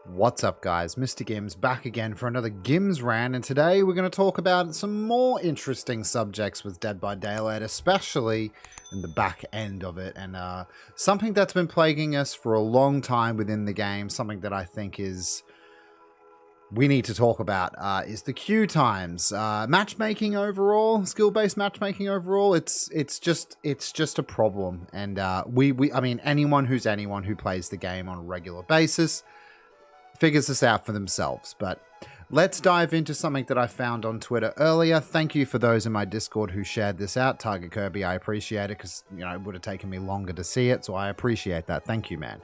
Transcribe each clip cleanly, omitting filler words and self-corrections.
What's up guys, MrGimms back again for another GimmsRant, and today we're going to talk about some more interesting subjects with Dead by Daylight, especially in the back end of it, and something that's been plaguing us for a long time within the game, something that I think is we need to talk about is the queue times. Matchmaking overall, skill-based matchmaking overall, it's just a problem, and I mean anyone who plays the game on a regular basis figures this out for themselves. But let's dive into something that I found on Twitter earlier. Thank you for those in my Discord who shared this out. Target Kirby, I appreciate it because, you know, it would have taken me longer to see it, so I appreciate that. Thank you, man.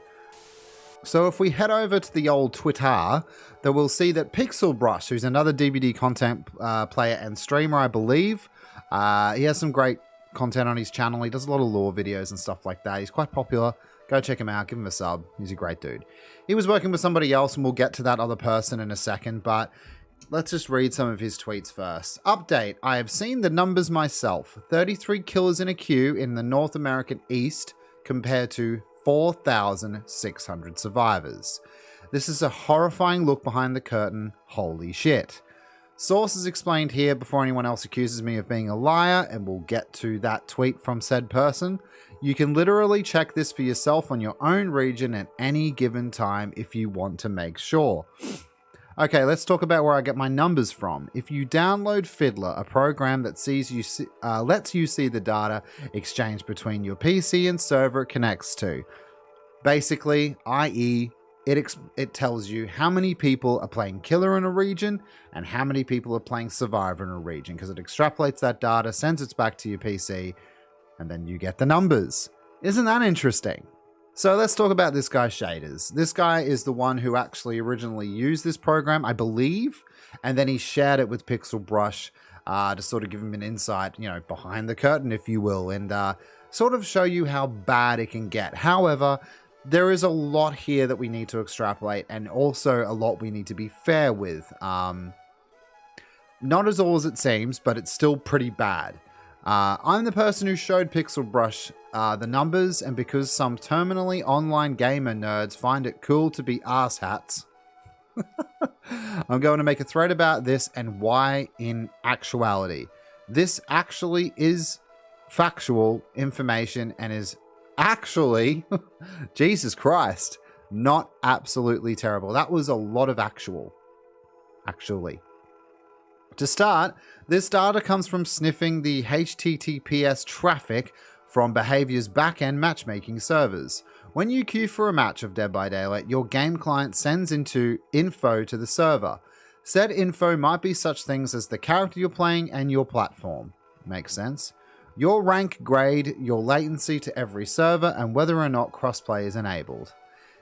So if we head over to the old Twitter, then we'll see that Pixel Brush, who's another DVD content player and streamer, I believe, he has some great content on his channel. He does a lot of lore videos and stuff like that. He's quite popular. Go check him out. Give him a sub. He's a great dude. He was working with somebody else, and we'll get to that other person in a second, but let's just read some of his tweets first. Update. I have seen the numbers myself. 33 killers in a queue in the North American East compared to 4,600 survivors. This is a horrifying look behind the curtain. Holy shit. Sources explained here before anyone else accuses me of being a liar, and we'll get to that tweet from said person. You can literally check this for yourself on your own region at any given time if you want to make sure. Okay, let's talk about where I get my numbers from. If you download Fiddler, a program that lets you see the data exchanged between your PC and server it connects to. Basically, i.e., it tells you how many people are playing Killer in a region and how many people are playing Survivor in a region, because it extrapolates that data, sends it back to your PC, and then you get the numbers. Isn't that interesting? So let's talk about this guy, Shaders. This guy is the one who actually originally used this program, I believe, and then he shared it with Pixel Brush to sort of give him an insight, you know, behind the curtain, if you will, and sort of show you how bad it can get. However, there is a lot here that we need to extrapolate, and also a lot we need to be fair with. Not as all as it seems, but it's still pretty bad. I'm the person who showed Pixel Brush the numbers, and because some terminally online gamer nerds find it cool to be asshats, I'm going to make a thread about this and why in actuality. This actually is factual information and is actually, Jesus Christ, not absolutely terrible. That was a lot of actually. To start, this data comes from sniffing the HTTPS traffic from Behavior's backend matchmaking servers. When you queue for a match of Dead by Daylight, your game client sends into info to the server. Said info might be such things as the character you're playing and your platform. Makes sense? Your rank grade, your latency to every server, and whether or not crossplay is enabled.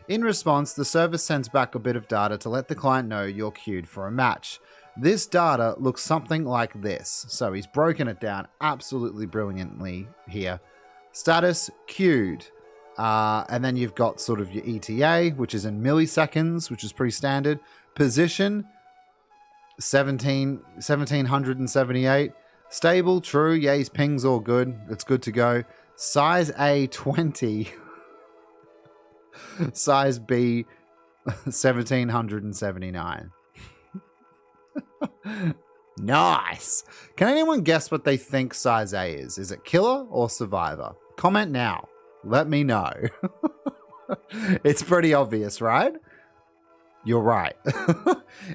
In response, the server sends back a bit of data to let the client know you're queued for a match. This data looks something like this. So he's broken it down absolutely brilliantly here. Status, queued. And then you've got sort of your ETA, which is in milliseconds, which is pretty standard. Position, 1778. Stable, true. Yeah, his ping's all good. It's good to go. Size A, 20. Size B, 1779. Nice. Can anyone guess what they think size A is? Is it Killer or Survivor? Comment now. Let me know. It's pretty obvious, right? You're right.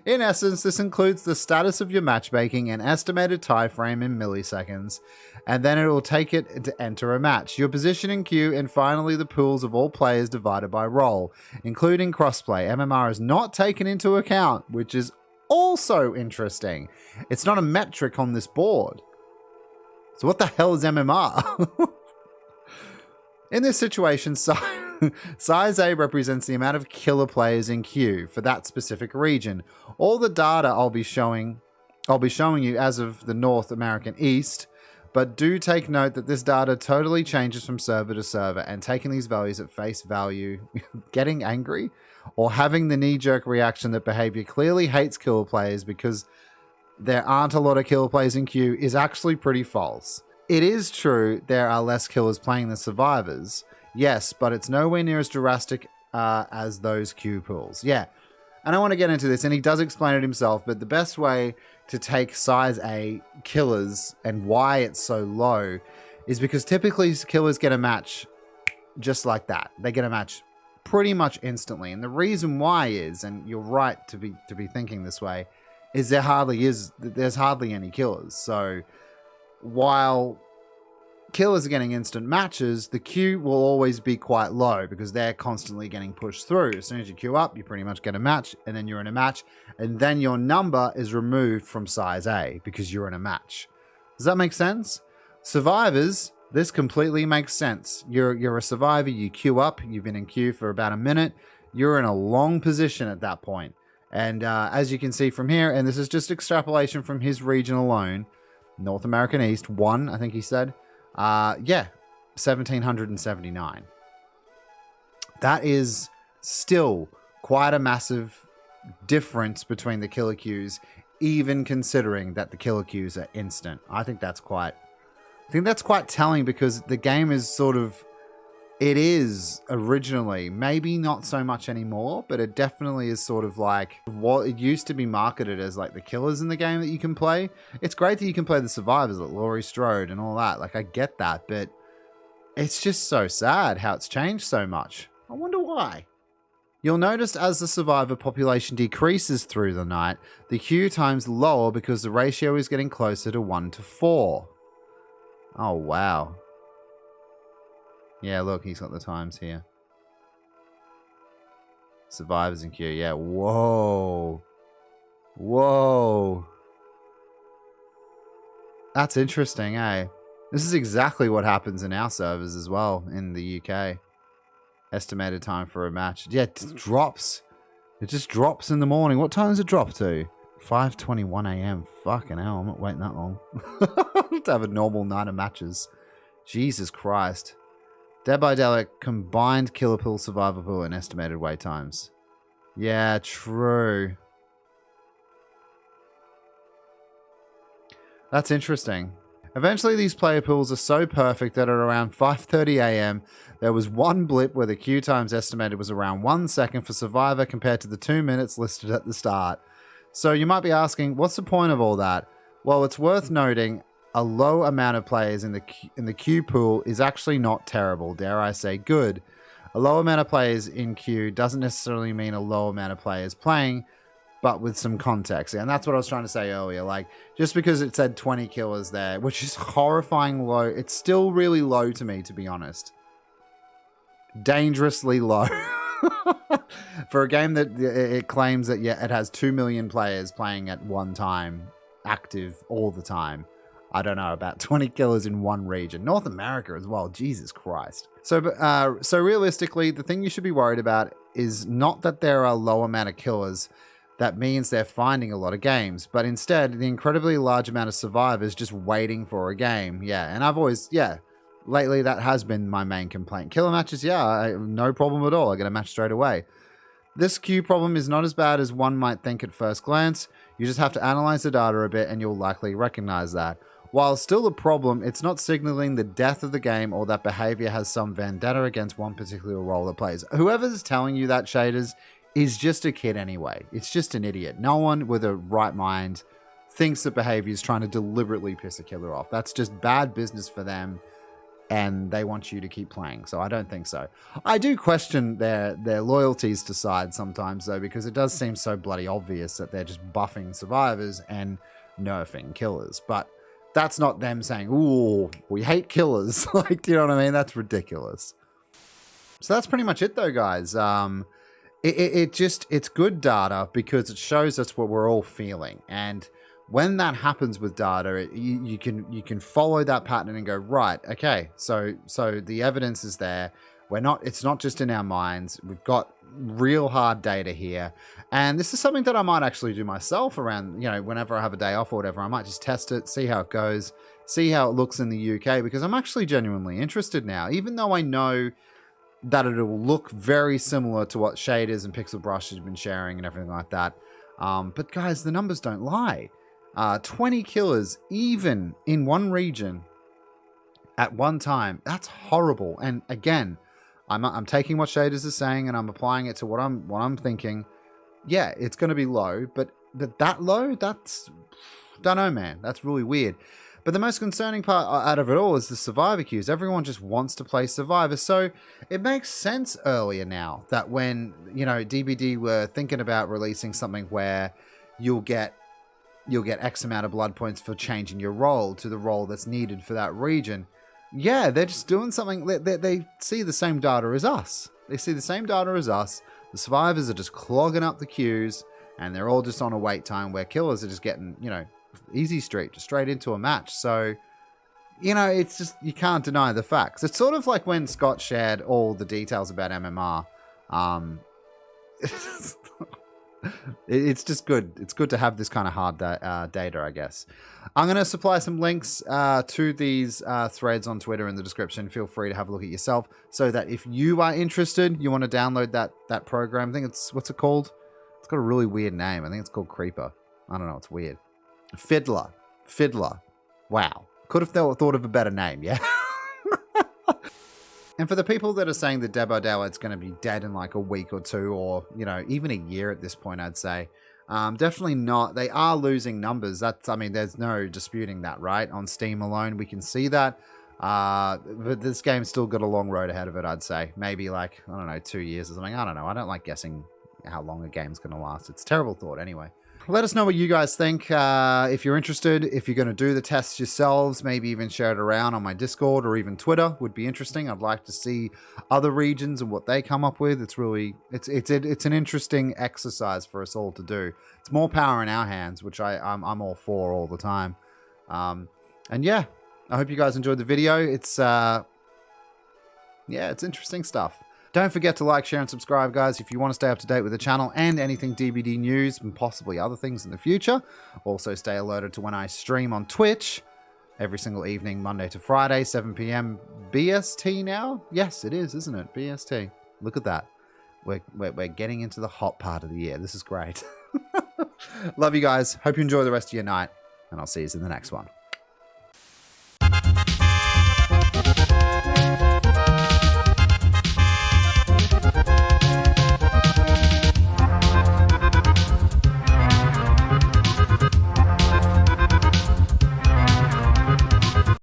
In essence, this includes the status of your matchmaking and estimated time frame in milliseconds, and then it will take it to enter a match, your position in queue, and finally the pools of all players divided by role, including crossplay. MMR is not taken into account, which is also interesting. It's not a metric on this board. So what the hell is MMR? In this situation, size A represents the amount of killer players in queue for that specific region. All the data I'll be showing you as of the North American East, but do take note that this data totally changes from server to server, and taking these values at face value, getting angry, or having the knee-jerk reaction that Behavior clearly hates killer players because there aren't a lot of killer players in queue is actually pretty false. It is true there are less killers playing than survivors, yes, but it's nowhere near as drastic as those queue pools. Yeah, And I want to get into this, and he does explain it himself, but the best way to take size A killers and why it's so low is because typically killers get a match just like that. They get a match pretty much instantly. And the reason why is, and you're right to be thinking this way, is there's hardly any killers. So while killers are getting instant matches, the queue will always be quite low because they're constantly getting pushed through. As soon as you queue up, you pretty much get a match, and then you're in a match, and then your number is removed from size A because you're in a match. Does that make sense? Survivors, this completely makes sense. You're a survivor, you queue up, you've been in queue for about a minute, you're in a long position at that point. And as you can see from here, and this is just extrapolation from his region alone, North American East, 1, I think he said, 1,779. That is still quite a massive difference between the killer queues, even considering that the killer queues are instant. I think that's quite telling because the game is it is originally, maybe not so much anymore, but it definitely is sort of like what it used to be marketed as, like the killers in the game that you can play. It's great that you can play the survivors like Laurie Strode and all that. Like, I get that, but it's just so sad how it's changed so much. I wonder why. You'll notice as the survivor population decreases through the night, the queue time's lower because the ratio is getting closer to 1 to 4. Oh, wow. Yeah, look, he's got the times here. Survivors in queue, yeah. Whoa. Whoa. That's interesting, eh? This is exactly what happens in our servers as well in the UK. Estimated time for a match. Yeah, it drops. It just drops in the morning. What time does it drop to? 5:21 a.m. Fucking hell, I'm not waiting that long. To have a normal night of matches. Jesus Christ. Dead by Daylight combined killer pool, survivor pool, and estimated wait times. Yeah, true. That's interesting. Eventually, these player pools are so perfect that at around 5:30 a.m., there was one blip where the queue times estimated was around 1 second for survivor compared to the 2 minutes listed at the start. So you might be asking, what's the point of all that? Well, it's worth noting a low amount of players in the queue pool is actually not terrible, dare I say good. A low amount of players in queue doesn't necessarily mean a low amount of players playing, but with some context. And that's what I was trying to say earlier. Like, just because it said 20 killers there, which is horrifying low, it's still really low to me, to be honest. Dangerously low. For a game that it claims that, yeah, it has 2 million players playing at one time, active all the time. I don't know, about 20 killers in one region. North America as well. Jesus Christ. So realistically, the thing you should be worried about is not that there are a low amount of killers. That means they're finding a lot of games. But instead, the incredibly large amount of survivors just waiting for a game. Yeah, and I've always, lately that has been my main complaint. Killer matches, no problem at all. I get a match straight away. This queue problem is not as bad as one might think at first glance. You just have to analyze the data a bit and you'll likely recognize that. While still a problem, it's not signaling the death of the game or that behavior has some vendetta against one particular role that plays. Whoever's telling you that, shaders, is just a kid anyway. It's just an idiot. No one with a right mind thinks that behavior is trying to deliberately piss a killer off. That's just bad business for them, and they want you to keep playing. So I don't think so. I do question their loyalties to sides sometimes, though, because it does seem so bloody obvious that they're just buffing survivors and nerfing killers. But that's not them saying, ooh, we hate killers. Like, do you know what I mean? That's ridiculous. So that's pretty much it, though, guys. It's good data because it shows us what we're all feeling. And when that happens with data, you can follow that pattern and go, right, okay, so the evidence is there. It's not just in our minds. We've got real hard data here. And this is something that I might actually do myself around, whenever I have a day off or whatever. I might just test it, see how it goes, see how it looks in the UK, because I'm actually genuinely interested now, even though I know that it'll look very similar to what Shaders and Pixel Brush has been sharing and everything like that. But guys, the numbers don't lie. 20 killers, even in one region at one time, that's horrible. And again, I'm taking what Shaders is saying and I'm applying it to what I'm thinking. yeah, it's going to be low, but that low, that's, don't know, man. That's really weird. But the most concerning part out of it all is the survivor queues. Everyone just wants to play survivor. So it makes sense earlier now that when, you know, DBD were thinking about releasing something where you'll get X amount of blood points for changing your role to the role that's needed for that region. Yeah, they're just doing something. They see the same data as us. They see the same data as us. The survivors are just clogging up the queues, and they're all just on a wait time where killers are just getting, you know, easy street, just straight into a match. So, you know, it's just, you can't deny the facts. It's sort of like when Scott shared all the details about MMR. It's just good. It's good to have this kind of hard data, I guess. I'm going to supply some links to these threads on Twitter in the description. Feel free to have a look at yourself, so that if you are interested, you want to download that program. I think it's, what's it called? It's got a really weird name. I think it's called Creeper. I don't know. It's weird. Fiddler. Wow. Could have thought of a better name, yeah? And for the people that are saying that Dead by Daylight's going to be dead in like a week or two, or, you know, even a year at this point, I'd say, definitely not. They are losing numbers. That's, I mean, there's no disputing that, right? On Steam alone, we can see that. But this game's still got a long road ahead of it, I'd say. Maybe like, I don't know, 2 years or something. I don't know. I don't like guessing how long a game's going to last. It's a terrible thought anyway. Let us know what you guys think. If you're interested, if you're going to do the tests yourselves, maybe even share it around on my Discord or even Twitter would be interesting. I'd like to see other regions and what they come up with. It's really, it's an interesting exercise for us all to do. It's more power in our hands, which I'm all for all the time. And yeah, I hope you guys enjoyed the video. It's yeah, it's interesting stuff. Don't forget to like, share, and subscribe, guys, if you want to stay up to date with the channel and anything DBD news and possibly other things in the future. Also, stay alerted to when I stream on Twitch every single evening, Monday to Friday, 7 p.m. BST now? Yes, it is, isn't it? BST. Look at that. We're getting into the hot part of the year. This is great. Love you guys. Hope you enjoy the rest of your night, and I'll see you in the next one.